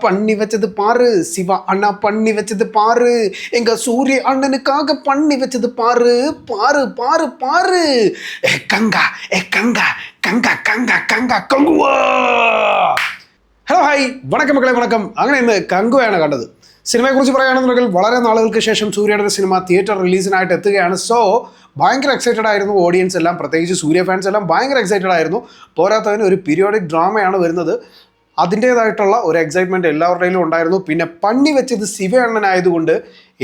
பண்ணி வச்சது பாரு சிவா அண்ணா பண்ணி வச்சது பாரு எங்க சூரிய அண்ணனுக்காக பண்ணி வச்சது பாரு பாரு பாரு பாரு கங்கா கங்கா கங்கா கங்கா கங்கா கங்குவா. ഹലോ ഹായ് വണക്കം മക്കളെ വണക്കം. അങ്ങനെ ഇന്ന് കങ്കുവയാണ് കണ്ടത്. സിനിമയെക്കുറിച്ച് പറയുകയാണെന്നുണ്ടെങ്കിൽ വളരെ നാളുകൾക്ക് ശേഷം സൂര്യയുടെ സിനിമ തിയേറ്റർ റിലീസിനായിട്ട് എത്തുകയാണ്. സോ ഭയങ്കര എക്സൈറ്റഡ് ആയിരുന്നു ഓഡിയൻസ് എല്ലാം, പ്രത്യേകിച്ച് സൂര്യ ഫാൻസ് എല്ലാം ഭയങ്കര എക്സൈറ്റഡ് ആയിരുന്നു. പോരാത്തതിന് ഒരു പീരിയോഡിക് ഡ്രാമയാണ് വരുന്നത്. അതിൻ്റേതായിട്ടുള്ള ഒരു എക്സൈറ്റ്മെൻറ്റ് എല്ലാവരുടെയിലും ഉണ്ടായിരുന്നു. പിന്നെ പണി വെച്ചത് ശിവണ്ണനായതുകൊണ്ട്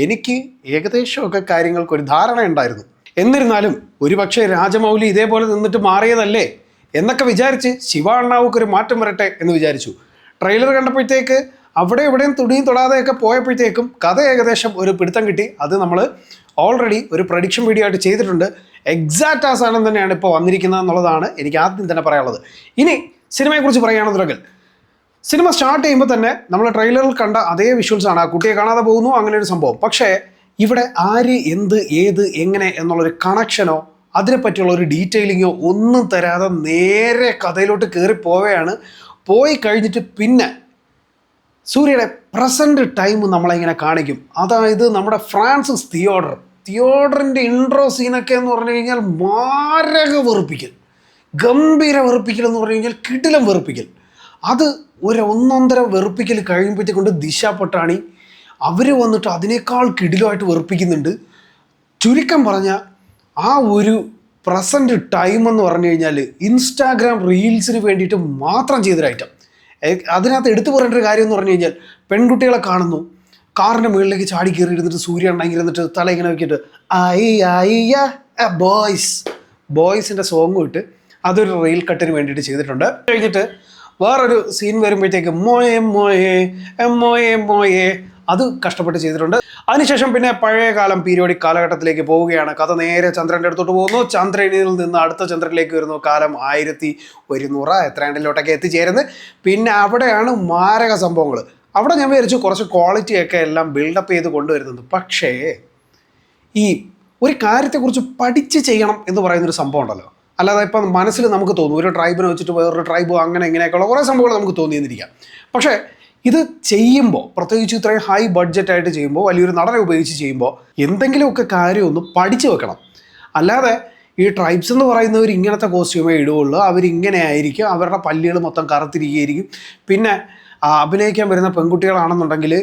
എനിക്ക് ഏകദേശമൊക്കെ കാര്യങ്ങൾക്കൊരു ധാരണ ഉണ്ടായിരുന്നു. എന്നിരുന്നാലും ഒരുപക്ഷെ രാജമൗലി ഇതേപോലെ നിന്നിട്ട് മാറിയതല്ലേ എന്നൊക്കെ വിചാരിച്ച് ശിവ അണ്ണാവുക്കൊരു മാറ്റം വരട്ടെ എന്ന് വിചാരിച്ചു. ട്രെയിലർ കണ്ടപ്പോഴത്തേക്ക് അവിടെ എവിടെയും തുടിയും തൊടാതെയൊക്കെ പോയപ്പോഴത്തേക്കും കഥ ഏകദേശം ഒരു പിടുത്തം കിട്ടി. അത് നമ്മൾ ഓൾറെഡി ഒരു പ്രഡിക്ഷൻ വീഡിയോ ആയിട്ട് ചെയ്തിട്ടുണ്ട്. എക്സാക്റ്റ് ആ സാധനം തന്നെയാണ് ഇപ്പോൾ വന്നിരിക്കുന്നത് എന്നുള്ളതാണ് എനിക്ക് ആദ്യം തന്നെ പറയാനുള്ളത്. ഇനി സിനിമയെക്കുറിച്ച് പറയുകയാണെന്നുണ്ടെങ്കിൽ സിനിമ സ്റ്റാർട്ട് ചെയ്യുമ്പോൾ തന്നെ നമ്മൾ ട്രെയിലറിൽ കണ്ട അതേ വിഷ്വൽസാണ്. ആ കുട്ടിയെ കാണാതെ പോകുന്നു, അങ്ങനെ ഒരു സംഭവം. പക്ഷേ ഇവിടെ ആര് എന്ത് ഏത് എങ്ങനെ എന്നുള്ളൊരു കണക്ഷനോ അതിനെപ്പറ്റിയുള്ള ഒരു ഡീറ്റെയിലിങ്ങോ ഒന്നും തരാതെ നേരെ കഥയിലോട്ട് കയറി പോവുകയാണ്. പോയി കഴിഞ്ഞിട്ട് പിന്നെ സൂര്യയുടെ പ്രസൻറ്റ് ടൈം നമ്മളിങ്ങനെ കാണിക്കും. അതായത് നമ്മുടെ ഫ്രാൻസിസ് തിയോഡറിൻ്റെ ഇൻട്രോ സീനൊക്കെ എന്ന് പറഞ്ഞു കഴിഞ്ഞാൽ മാരക വെറുപ്പിക്കൽ, ഗംഭീര വെറുപ്പിക്കൽ എന്ന് പറഞ്ഞു കഴിഞ്ഞാൽ കിടിലം വെറുപ്പിക്കൽ. അത് ഒന്നൊന്നര വെറുപ്പിക്കൽ കഴിയുമ്പോഴത്തേക്കൊണ്ട് ദിശ പട്ടാണി അവർ വന്നിട്ട് അതിനേക്കാൾ കിടിലമായിട്ട് വെറുപ്പിക്കുന്നുണ്ട്. ചുരുക്കം പറഞ്ഞാൽ ആ ഒരു പ്രസൻറ്റ് ടൈം എന്ന് പറഞ്ഞു കഴിഞ്ഞാൽ ഇൻസ്റ്റാഗ്രാം റീൽസിന് വേണ്ടിയിട്ട് മാത്രം ചെയ്തൊരു ഐറ്റം. അതിനകത്ത് എടുത്തു പറയേണ്ട ഒരു കാര്യം എന്ന് പറഞ്ഞു കഴിഞ്ഞാൽ പെൺകുട്ടികളെ കാണുന്നു, കാറിൻ്റെ മുകളിലേക്ക് ചാടി കയറി ഇരുന്നിട്ട് സൂര്യ ഉണ്ടെങ്കിൽ ഇരുന്നിട്ട് തല ഇങ്ങനെ വെക്കിയിട്ട് ബോയ്സിൻ്റെ സോങ് ഇട്ട് അതൊരു റീൽ കട്ടിന് വേണ്ടിയിട്ട് ചെയ്തിട്ടുണ്ട്. കഴിഞ്ഞിട്ട് വേറൊരു സീൻ വരുമ്പോഴത്തേക്ക് മോയെ മോയെ മോയെ മോയെ അത് കഷ്ടപ്പെട്ട് ചെയ്തിട്ടുണ്ട്. അതിനുശേഷം പിന്നെ പഴയ കാലം പീരിയോഡിക് കാലഘട്ടത്തിലേക്ക് പോവുകയാണ്. കഥ നേരെ ചന്ദ്രൻ്റെ അടുത്തോട്ട് പോകുന്നു. ചന്ദ്രനിൽ നിന്ന് അടുത്ത ചന്ദ്രനിലേക്ക് വരുന്നു. കാലം 1100 എത്രാണ്ടിലോട്ടൊക്കെ എത്തിച്ചേരുന്നത്. പിന്നെ അവിടെയാണ് മാരക സംഭവങ്ങൾ. അവിടെ ഞാൻ വിചാരിച്ചു കുറച്ച് ക്വാളിറ്റിയൊക്കെ എല്ലാം ബിൽഡപ്പ് ചെയ്ത് കൊണ്ടുവരുന്നത്. പക്ഷേ ഈ ഒരു കാര്യത്തെക്കുറിച്ച് പഠിച്ച് ചെയ്യണം എന്ന് പറയുന്നൊരു സംഭവം ഉണ്ടല്ലോ. അല്ലാതെ ഇപ്പം മനസ്സിൽ നമുക്ക് തോന്നും ഒരു ട്രൈബിനെ വെച്ചിട്ട് വേറൊരു ട്രൈബ് അങ്ങനെ ഇങ്ങനെയൊക്കെയുള്ള കുറേ സംഭവങ്ങൾ നമുക്ക് തോന്നിയെന്നിരിക്കാം. പക്ഷേ ഇത് ചെയ്യുമ്പോൾ, പ്രത്യേകിച്ച് ഇത്രയും ഹൈ ബഡ്ജറ്റായിട്ട് ചെയ്യുമ്പോൾ, വലിയൊരു നടനെ ഉപയോഗിച്ച് ചെയ്യുമ്പോൾ എന്തെങ്കിലുമൊക്കെ കാര്യം ഒന്ന് പഠിച്ചു വെക്കണം. അല്ലാതെ ഈ ട്രൈബ്സ് എന്ന് പറയുന്നവർ ഇങ്ങനത്തെ കോസ്റ്റ്യൂമേ ഇടുകയുള്ളൂ, അവരിങ്ങനെ ആയിരിക്കും, അവരുടെ പല്ലുകൾ മൊത്തം കറുത്തിരിക്കുകയായിരിക്കും. പിന്നെ അഭിനയിക്കാൻ വരുന്ന പെൺകുട്ടികളാണെന്നുണ്ടെങ്കിൽ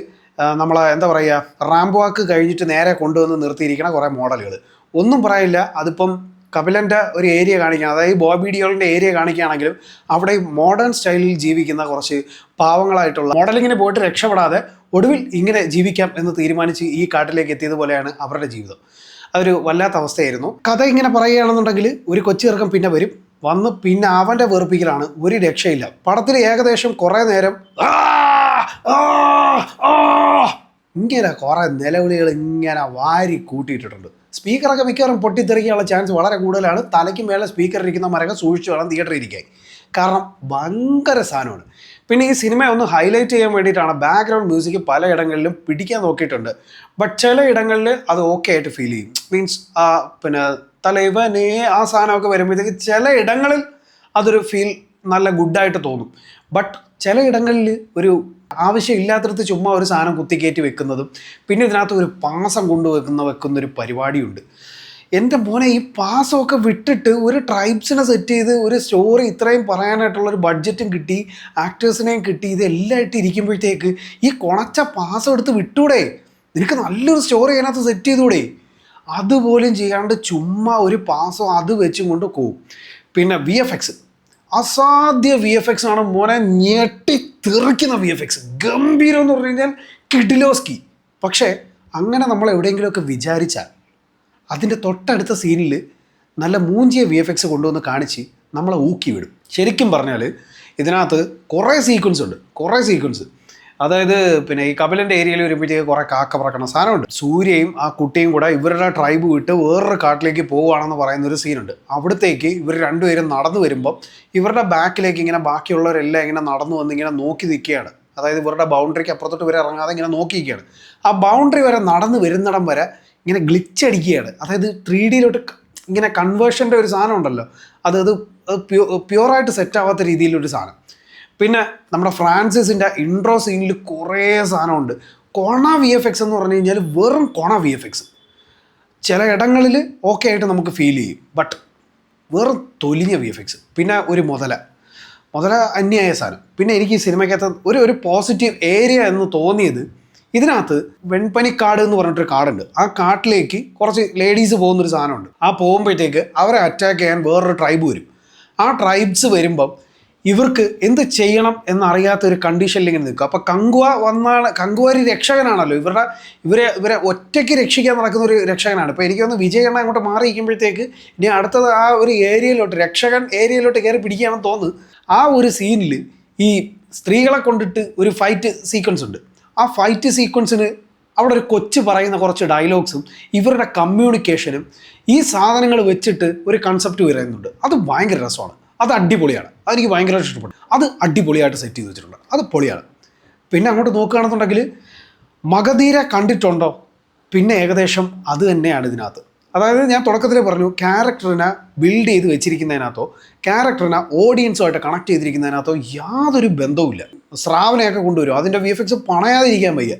നമ്മളെ എന്താ പറയുക, റാമ്പ് വാക്ക് കഴിഞ്ഞിട്ട് നേരെ കൊണ്ടുവന്ന് നിർത്തിയിരിക്കണ കുറേ മോഡലുകൾ. ഒന്നും പറയില്ല. അതിപ്പം കപിലൻ്റെ ഒരു ഏരിയ കാണിക്കുകയാണ്, അതായത് ബോബി ഡിയോളിൻ്റെ ഏരിയ കാണിക്കുകയാണെങ്കിലും അവിടെ മോഡേൺ സ്റ്റൈലിൽ ജീവിക്കുന്ന കുറച്ച് പാവങ്ങളായിട്ടുള്ള മോഡലിങ്ങിന് പോയിട്ട് രക്ഷപ്പെടാതെ ഒടുവിൽ ഇങ്ങനെ ജീവിക്കാം എന്ന് തീരുമാനിച്ച് ഈ കാട്ടിലേക്ക് എത്തിയതുപോലെയാണ് അവരുടെ ജീവിതം. അതൊരു വല്ലാത്ത അവസ്ഥയായിരുന്നു. കഥ ഇങ്ങനെ പറയുകയാണെന്നുണ്ടെങ്കിൽ ഒരു കൊച്ചു ചെറുക്കൻ പിന്നെ വന്ന് പിന്നെ അവൻ്റെ വെറുപ്പിക്കലാണ്, ഒരു രക്ഷയില്ല. പടത്തിൽ ഏകദേശം കുറേ നേരം ഇങ്ങനെ കുറേ നിലവിളികൾ ഇങ്ങനെ വാരി കൂട്ടിയിട്ടിട്ടുണ്ട്. സ്പീക്കറൊക്കെ മിക്കവാറും പൊട്ടിത്തെറിക്കാനുള്ള ചാൻസ് വളരെ കൂടുതലാണ്. തലയ്ക്ക് മേലെ സ്പീക്കർ ഇരിക്കുന്നവരൊക്കെ സൂക്ഷിച്ച് വേണം തിയേറ്ററിൽ ഇരിക്കാൻ. കാരണം ഭയങ്കര സാധനമാണ്. പിന്നെ ഈ സിനിമ ഒന്ന് ഹൈലൈറ്റ് ചെയ്യാൻ വേണ്ടിയിട്ടാണ് ബാക്ക്ഗ്രൗണ്ട് മ്യൂസിക് പലയിടങ്ങളിലും പിടിക്കാൻ നോക്കിയിട്ടുണ്ട്. ബട്ട് ചില ഇടങ്ങളിൽ അത് ഓക്കെ ആയിട്ട് ഫീൽ ചെയ്യും. മീൻസ് പിന്നെ തലൈവനെ ആ സാധനമൊക്കെ വരുമ്പോഴത്തേക്ക് ചില ഇടങ്ങളിൽ അതൊരു ഫീൽ നല്ല ഗുഡായിട്ട് തോന്നും. ബട്ട് ചില ഇടങ്ങളിൽ ഒരു ആവശ്യമില്ലാത്തടത്ത് ചുമ്മാ ഒരു സാധനം കുത്തിക്കയറ്റി വെക്കുന്നതും പിന്നെ ഇതിനകത്ത് ഒരു പാസം വെക്കുന്നൊരു പരിപാടിയുണ്ട്. എൻ്റെ മോനെ, ഈ പാസമൊക്കെ വിട്ടിട്ട് ഒരു ട്രൈബ്സിനെ സെറ്റ് ചെയ്ത് ഒരു സ്റ്റോറി ഇത്രയും പറയാനായിട്ടുള്ളൊരു ബഡ്ജറ്റും കിട്ടി, ആക്ടേഴ്സിനെയും കിട്ടി, ഇതെല്ലാമായിട്ട് ഇരിക്കുമ്പോഴത്തേക്ക് ഈ കുണച്ച പാസം എടുത്ത് വിട്ടൂടെ? നിനക്ക് നല്ലൊരു സ്റ്റോറി അതിനകത്ത് സെറ്റ് ചെയ്തൂടെ? അതുപോലും ചെയ്യാണ്ട് ചുമ്മാ ഒരു പാസം അത് വെച്ചും കൊണ്ട് പോകും. പിന്നെ VFX അസാധ്യ VFX ആണ് മോനെ, ഞെട്ടി തെറിക്കുന്ന VFX, ഗംഭീരം എന്ന് പറഞ്ഞു കഴിഞ്ഞാൽ കിഡിലോസ്കി. പക്ഷേ അങ്ങനെ നമ്മൾ എവിടെയെങ്കിലുമൊക്കെ വിചാരിച്ചാൽ അതിൻ്റെ തൊട്ടടുത്ത സീനിൽ നല്ല മൂഞ്ചിയ VFX കൊണ്ടുവന്ന് കാണിച്ച് നമ്മളെ ഊക്കി വിടും. ശരിക്കും പറഞ്ഞാൽ ഇതിനകത്ത് കുറേ സീക്വൻസ് അതായത് പിന്നെ ഈ കപിലൻ്റെ ഏരിയയിൽ വരുമ്പോഴത്തേക്ക് കുറേ കാക്ക പറക്കണ സാധനമുണ്ട്. സൂര്യയും ആ കുട്ടിയും കൂടെ ഇവരുടെ ട്രൈബ് വിട്ട് വേറൊരു കാട്ടിലേക്ക് പോവുകയാണെന്ന് പറയുന്നൊരു സീനുണ്ട്. അവിടത്തേക്ക് ഇവർ രണ്ടുപേരും നടന്നു വരുമ്പം ഇവരുടെ ബാക്കിലേക്ക് ഇങ്ങനെ ബാക്കിയുള്ളവരെല്ലാം ഇങ്ങനെ നടന്നു വന്ന് ഇങ്ങനെ നോക്കി നിൽക്കുകയാണ്. അതായത് ഇവരുടെ ബൗണ്ടറിക്ക് അപ്പുറത്തോട്ട് വരെ ഇറങ്ങാതെ ഇങ്ങനെ നോക്കി നിൽക്കുകയാണ്. ആ ബൗണ്ടറി വരെ നടന്ന് വരുന്നിടം വരെ ഇങ്ങനെ ഗ്ലിച്ചടിക്കുകയാണ്. അതായത് 3Dയിലോട്ട് ഇങ്ങനെ കൺവേർഷൻ്റെ ഒരു സാധനം ഉണ്ടല്ലോ, അത് പ്യുവറായിട്ട് സെറ്റാവാത്ത രീതിയിലൊരു സാധനം. പിന്നെ നമ്മുടെ ഫ്രാൻസിസിൻ്റെ ഇൻട്രോ സീനിൽ കുറേ സാധനമുണ്ട്. കോണ VFX എന്ന് പറഞ്ഞു കഴിഞ്ഞാൽ വെറും കോണ VFX. ചില ഇടങ്ങളിൽ ഓക്കെ ആയിട്ട് നമുക്ക് ഫീൽ ചെയ്യും, ബട്ട് വെറും തൊലിഞ്ഞ VFX. പിന്നെ ഒരു മുതല അന്യായ സാധനം. പിന്നെ എനിക്ക് ഈ സിനിമയ്ക്കകത്ത് ഒരു പോസിറ്റീവ് ഏരിയ എന്ന് തോന്നിയത്, ഇതിനകത്ത് വെൺപനിക്കാട് എന്ന് പറഞ്ഞിട്ടൊരു കാടുണ്ട്. ആ കാട്ടിലേക്ക് കുറച്ച് ലേഡീസ് പോകുന്നൊരു സാധനമുണ്ട്. ആ പോകുമ്പോഴത്തേക്ക് അവരെ അറ്റാക്ക് ചെയ്യാൻ വേറൊരു ട്രൈബ് വരും. ആ ട്രൈബ്സ് വരുമ്പം ഇവർക്ക് എന്ത് ചെയ്യണം എന്നറിയാത്തൊരു കണ്ടീഷനിൽ ഇങ്ങനെ നിൽക്കും. അപ്പോൾ കങ്കുവ ഒരു രക്ഷകനാണല്ലോ, ഇവരെ ഒറ്റയ്ക്ക് രക്ഷിക്കാൻ നടക്കുന്ന ഒരു രക്ഷകനാണ്. ഇപ്പോൾ എനിക്ക് തോന്നുന്നു വിജയണ്ണ അങ്ങോട്ട് മാറിയിരിക്കുമ്പോഴത്തേക്ക് ഇനി അടുത്തത് ആ ഒരു ഏരിയയിലോട്ട്, രക്ഷകൻ ഏരിയയിലോട്ട് കയറി പിടിക്കുകയാണെന്ന് തോന്നുന്നു. ആ ഒരു സീനിൽ ഈ സ്ത്രീകളെ കൊണ്ടിട്ട് ഒരു ഫൈറ്റ് സീക്വൻസ് ഉണ്ട്. ആ ഫൈറ്റ് സീക്വൻസിന് അവിടെ ഒരു കൊച്ചു പറയുന്ന കുറച്ച് ഡയലോഗ്സും ഇവരുടെ കമ്മ്യൂണിക്കേഷനും ഈ സാധനങ്ങൾ വെച്ചിട്ട് ഒരു കൺസെപ്റ്റ് വരുന്നുണ്ട്. അത് ഭയങ്കര രസമാണ്, അത് അടിപൊളിയാണ്, അതെനിക്ക് ഭയങ്കരമായിട്ട് ഇഷ്ടപ്പെട്ടു. അത് അടിപൊളിയായിട്ട് സെറ്റ് ചെയ്ത് വെച്ചിട്ടുണ്ട്, അത് പൊളിയാണ്. പിന്നെ അങ്ങോട്ട് നോക്കുകയാണെന്നുണ്ടെങ്കിൽ മഗധീര കണ്ടിട്ടുണ്ടോ? പിന്നെ ഏകദേശം അത് തന്നെയാണ് ഇതിനകത്ത്. അതായത് ഞാൻ തുടക്കത്തിൽ പറഞ്ഞു, ക്യാരക്ടറിനെ ബിൽഡ് ചെയ്ത് വെച്ചിരിക്കുന്നതിനകത്തോ ക്യാരക്ടറിനെ ഓഡിയൻസുമായിട്ട് കണക്ട് ചെയ്തിരിക്കുന്നതിനകത്തോ യാതൊരു ബന്ധവുമില്ല. സ്രാവിനെയൊക്കെ കൊണ്ടുവരും, അതിൻ്റെ VFX പറയാതിരിക്കാൻ വയ്യ.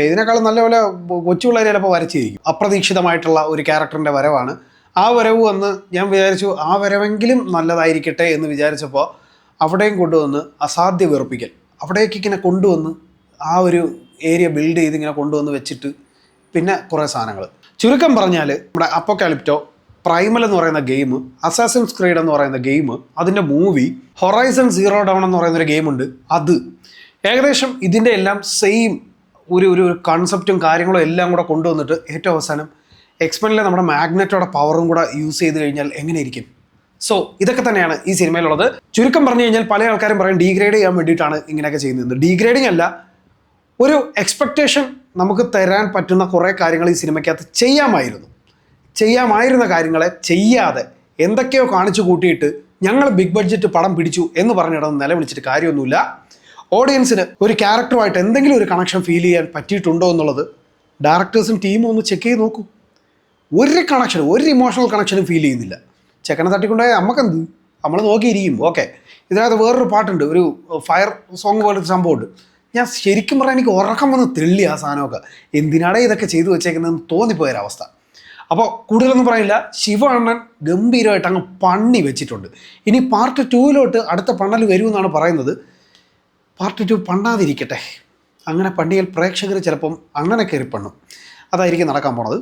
ഇതിനേക്കാളും നല്ലപോലെ കൊച്ചു പിള്ളേരെ ചിലപ്പോൾ വരച്ചിരിക്കും. അപ്രതീക്ഷിതമായിട്ടുള്ള ഒരു ക്യാരക്ടറിൻ്റെ വരവാണ്. ആ വരവ് വന്ന് ഞാൻ വിചാരിച്ചു ആ വരവെങ്കിലും നല്ലതായിരിക്കട്ടെ എന്ന് വിചാരിച്ചപ്പോൾ അവിടെയും കൊണ്ടുവന്ന് അസാധ്യ വെറുപ്പിക്കൽ. അവിടേക്ക് ഇങ്ങനെ കൊണ്ടുവന്ന് ആ ഒരു ഏരിയ ബിൽഡ് ചെയ്ത് ഇങ്ങനെ കൊണ്ടുവന്ന് വെച്ചിട്ട് പിന്നെ കുറേ സാധനങ്ങൾ. ചുരുക്കം പറഞ്ഞാൽ നമ്മുടെ അപ്പോക്കാലിപ്റ്റോ, പ്രൈമൽ എന്ന് പറയുന്ന ഗെയിം, അസാസിൻസ് ക്രീഡ് എന്ന് പറയുന്ന ഗെയിം, അതിൻ്റെ മൂവി, ഹൊറൈസൺ സീറോ ഡൗൺ എന്ന് പറയുന്നൊരു ഗെയിമുണ്ട്, അത് ഏകദേശം ഇതിൻ്റെ എല്ലാം സെയിം ഒരു കൺസെപ്റ്റും കാര്യങ്ങളും എല്ലാം കൂടെ കൊണ്ടുവന്നിട്ട് ഏറ്റവും അവസാനം എക്സ്പെനിലെ നമ്മുടെ മാഗ്നറ്റോടെ പവറും കൂടെ യൂസ് ചെയ്ത് കഴിഞ്ഞാൽ എങ്ങനെ ഇരിക്കും? സോ ഇതൊക്കെ തന്നെയാണ് ഈ സിനിമയിലുള്ളത്. ചുരുക്കം പറഞ്ഞു കഴിഞ്ഞാൽ പല ആൾക്കാരും പറയും ഡീഗ്രേഡ് ചെയ്യാൻ വേണ്ടിയിട്ടാണ് ഇങ്ങനെയൊക്കെ ചെയ്യുന്നത്. ഡീഗ്രേഡിങ് അല്ല, ഒരു എക്സ്പെക്റ്റേഷൻ നമുക്ക് തരാൻ പറ്റുന്ന കുറേ കാര്യങ്ങൾ ഈ സിനിമയ്ക്കകത്ത് ചെയ്യാമായിരുന്ന കാര്യങ്ങളെ ചെയ്യാതെ എന്തൊക്കെയോ കാണിച്ചു കൂട്ടിയിട്ട് ഞങ്ങൾ ബിഗ് ബഡ്ജറ്റ് പടം പിടിച്ചു എന്ന് പറഞ്ഞിടന്ന് നിലവിളിച്ചിട്ട് കാര്യമൊന്നുമില്ല. ഓഡിയൻസിന് ഒരു ക്യാരക്ടറുമായിട്ട് എന്തെങ്കിലും ഒരു കണക്ഷൻ ഫീൽ ചെയ്യാൻ പറ്റിയിട്ടുണ്ടോ എന്നുള്ളത് ഡയറക്ടേഴ്സും ടീമും ഒന്ന് ചെക്ക് ചെയ്ത് നോക്കൂ. ഒരു ഇമോഷണൽ കണക്ഷനും ഫീൽ ചെയ്യുന്നില്ല. ചെക്കനെ തട്ടിക്കൊണ്ടുപോയ നമുക്കെന്ത്, നമ്മൾ നോക്കിയിരിക്കും. ഓക്കെ, ഇതിനകത്ത് വേറൊരു പാട്ടുണ്ട്, ഒരു ഫയർ സോങ് പോലത്തെ സംഭവമുണ്ട്. ഞാൻ ശരിക്കും പറഞ്ഞാൽ എനിക്ക് ഉറക്കം വന്ന് തെള്ളി ആ സാധനമൊക്കെ. എന്തിനാടെ ഇതൊക്കെ ചെയ്തു വെച്ചേക്കുന്നതെന്ന് തോന്നിപ്പോയൊരവസ്ഥ. അപ്പോൾ കൂടുതലൊന്നും പറയില്ല, ശിവ അണ്ണൻ ഗംഭീരമായിട്ട് അങ്ങ് പണി വെച്ചിട്ടുണ്ട്. ഇനി പാർട്ട് 2 അടുത്ത പണ്ണൽ വരുമെന്നാണ് പറയുന്നത്. പാർട്ട് 2 പണ്ണാതിരിക്കട്ടെ, അങ്ങനെ പണ്ടിയാൽ പ്രേക്ഷകർ ചിലപ്പം അണ്ണനെ കയറി പണ്ണും. അതായിരിക്കും നടക്കാൻ പോണത്.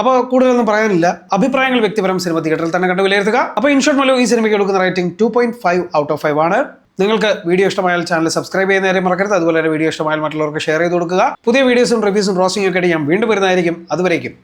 അപ്പോൾ കൂടുതലൊന്നും പറയാനില്ല. അഭിപ്രായങ്ങൾ വ്യക്തിപരം സിനിമ തിയേറ്ററിൽ തന്നെ കണ്ട് വിലയിരുത്തുക. അപ്പോൾ ഇൻഷോർട്ട് മല്ലോ ഈ സിനിമയ്ക്ക് കൊടുക്കുന്ന റേറ്റിംഗ് 2.5 ഔട്ട് ഓഫ് 5 ആണ്. നിങ്ങൾക്ക് വീഡിയോ ഇഷ്ടമായാൽ ചാനൽ സബ്സ്ക്രൈബ് ചെയ്യുന്ന കാര്യം മറക്കരുത്. അതുപോലെ തന്നെ വീഡിയോ ഇഷ്ടമായാൽ മറ്റുള്ളവർക്ക് ഷെയർ ചെയ്ത് കൊടുക്കുക. പുതിയ വീഡിയോസും റിവ്യൂസും റോസ്റ്റിംഗ് ഒക്കെ ഞാൻ വീണ്ടും വരുന്നതായിരിക്കും. അതുവരേക്കും